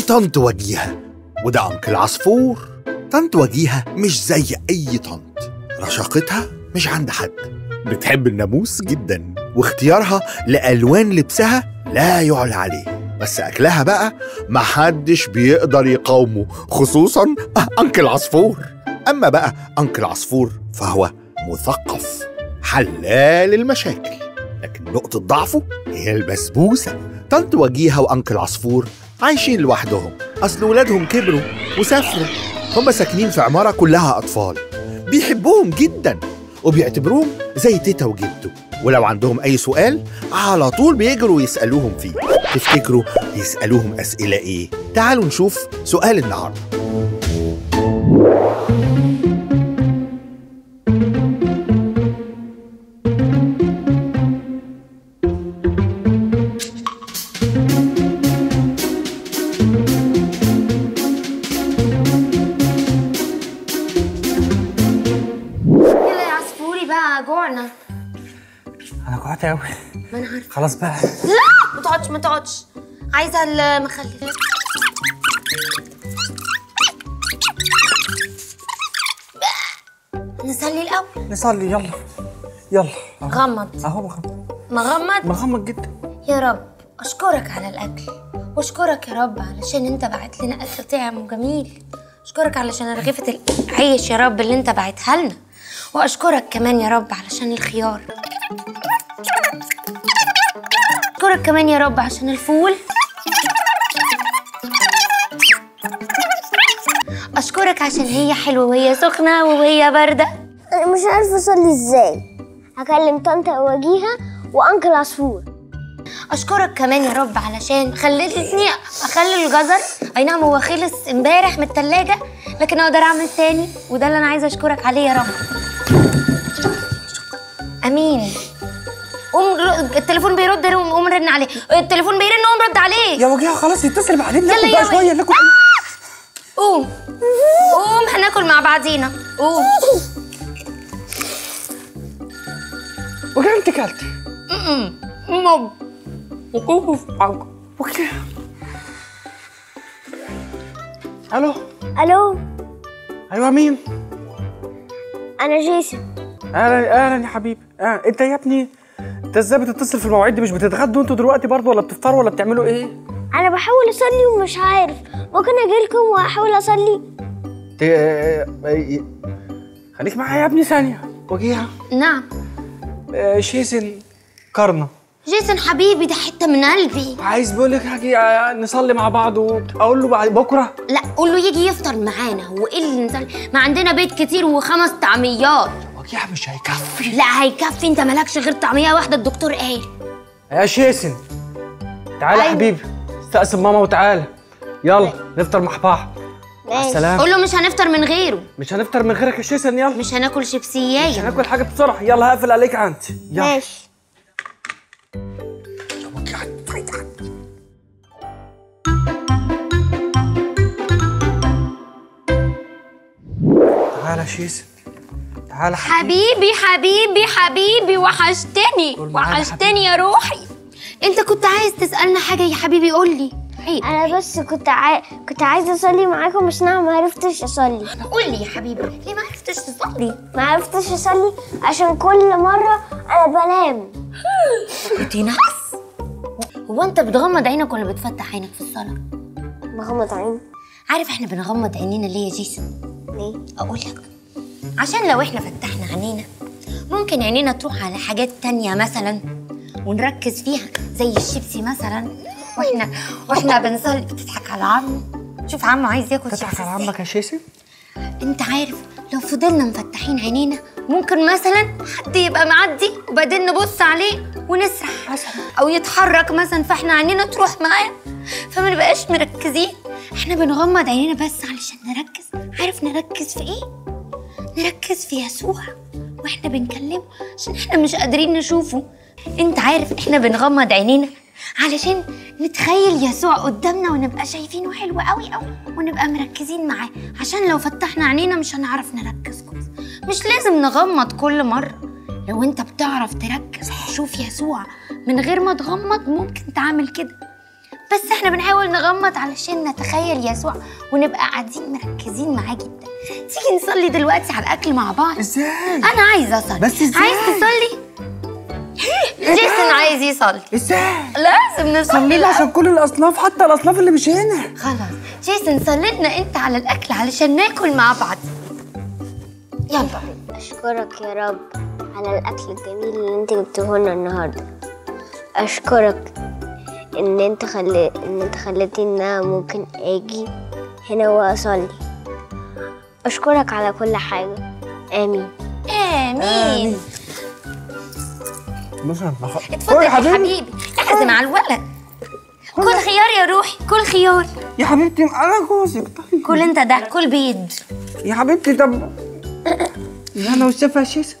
طنط وجيهة وده أنكل عصفور. طنط وجيهة مش زي أي طنط، رشاقتها مش عند حد، بتحب الناموس جدا، واختيارها لألوان لبسها لا يعلى عليه. بس أكلها بقى محدش بيقدر يقاومه، خصوصا أنكل عصفور. أما بقى أنكل عصفور فهو مثقف حلال المشاكل، لكن نقطة ضعفه هي البسبوسة. طنط وجيهة وأنكل عصفور عايشين لوحدهم، أصل ولادهم كبروا وسافروا. هم ساكنين في عمارة كلها أطفال، بيحبوهم جدا وبيعتبروهم زي تيتا وجدو، ولو عندهم أي سؤال على طول بيجروا يسألوهم فيه. تفتكروا يسألوهم أسئلة إيه؟ تعالوا نشوف سؤال النهاردة. جوعنا. انا جوعت قوي. ما انا عارفه. خلاص بقى. لا ما تقعدش عايزه المخلل. نصلي الاول. نصلي يلا يلا. غمض اهو مغمض جدا. يا رب اشكرك على الاكل، واشكرك يا رب علشان انت بعت لنا اكل طعم وجميل. اشكرك علشان رغيفه العيش يا رب اللي انت بعتها لنا، واشكرك كمان يا رب علشان الخيار. اشكرك كمان يا رب عشان الفول. اشكرك عشان هي حلوه وهي سخنه وهي بارده. انا مش عارفه اصلي ازاي. هكلم طنط وجيهة وانكل عصفور. اشكرك كمان يا رب علشان خلتني اخلي الجزر، اي نعم هو خلص امبارح من التلاجة، لكن اقدر اعمل تاني، وده اللي انا عايزه اشكرك عليه يا رب. امين. قوم التليفون بيرد، قوم رن عليه. التليفون بيرن، قوم رد عليه. يا وجيهة خلاص يتصل بعدين، ناكل بقى شويه ناكل. قوم هناكل مع بعضينا. قوم. وجيهة انت كلتي؟ وجيهة. الو ايوه مين؟ انا جيسون. اهلا يا حبيبي. انت يا ابني انت ازاي بتتصل في المواعيد دي؟ مش بتتغدوا انتوا دلوقتي برضه ولا بتفطروا ولا بتعملوا ايه؟ انا بحاول اصلي ومش عارف، ممكن اجي لكم واحاول اصلي؟ خليك معايا يا ابني ثانيه. وجيهة. نعم. جيسون كارنا. جيسون حبيبي ده حته من قلبي. عايز بقول لك هاجي نصلي مع بعض، واقول له بعد بكره. لا قول له يجي يفطر معانا. هو ايه اللي نصلي؟ ما عندنا بيت كتير و5 طعميات. وجيهة مش هيكفي. لا هيكفي، انت مالكش غير طعميه واحده الدكتور قال. يا جيسون تعالى يا حبيبي، استقسم ماما وتعالى يلا نفطر مع بعض. مع السلامه. قول له مش هنفطر من غيره. مش هنفطر من غيرك يا جيسون. يلا مش هناكل شيبسيايه، مش هناكل حاجه بسرعه. يلا هقفل عليك انت. ماشي. تعالى يا جيسون تعالى حبيبي وحشتني يا روحي. انت كنت عايز تسألنا حاجة يا حبيبي؟ قول لي. انا بس كنت عايزه اصلي معاكم، بس انا ما عرفتش اصلي. قول لي يا حبيبي ليه ما عرفتش تصلي؟ ما عرفتش اصلي عشان كل مره انا بنام. انت نحس. هو انت بتغمض عينك ولا بتفتح عينك في الصلاة؟ بغمض عيني. عارف احنا بنغمض عينينا ليه يا جيسون؟ ليه؟ اقول لك. عشان لو احنا فتحنا عينينا ممكن عينينا تروح على حاجات تانية مثلا ونركز فيها، زي الشيبسي مثلا، واحنا بنصلي. بتضحك على عمو. شوف عمو عايز ياكل شيبسي. تضحك على عمك يا جيسون؟ انت عارف لو فضلنا مفتحين عينينا ممكن مثلا حد يبقى معدي وبعدين نبص عليه ونسرح او يتحرك مثلا، فاحنا عينينا تروح معاه فما نبقاش مركزين. احنا بنغمض عينينا بس علشان نركز. عارف نركز في ايه؟ نركز في يسوع واحنا بنكلمه، عشان احنا مش قادرين نشوفه. انت عارف احنا بنغمض عينينا علشان نتخيل يسوع قدامنا ونبقى شايفينه حلو قوي ونبقى مركزين معاه، عشان لو فتحنا عينينا مش هنعرف نركز كويس. مش لازم نغمض كل مرة. لو انت بتعرف تركز تشوف يسوع من غير ما تغمض ممكن تعمل كده. بس احنا بنحاول نغمض علشان نتخيل يسوع ونبقى قاعدين مركزين معاه جدا. تيجي نصلي دلوقتي على الاكل مع بعض؟ ازاي؟ انا عايزه اصلي. بس ازاي؟ عايز تصلي؟ جيسون عايز يصلي. ازاي؟ لازم نصلي. صلي لي عشان كل الاصناف، حتى الاصناف اللي مش هنا. خلاص جيسون صلي لنا انت على الاكل علشان ناكل مع بعض. يلا. أشكرك يا رب على الأكل الجميل اللي أنت جبته لنا النهاردة. أشكرك إن أنت خليتني إن أنا ممكن أجي هنا وأصلي. أشكرك على كل حاجة. آمين. آمين. مثلا اتفضل يا حبيبي، اعزم على الولد. كل خيار يا روحي، كل خيار. يا حبيبتي انا جوزك. طيب كل انت ده، كل بيض. يا حبيبتي طب انا والشفا شيس.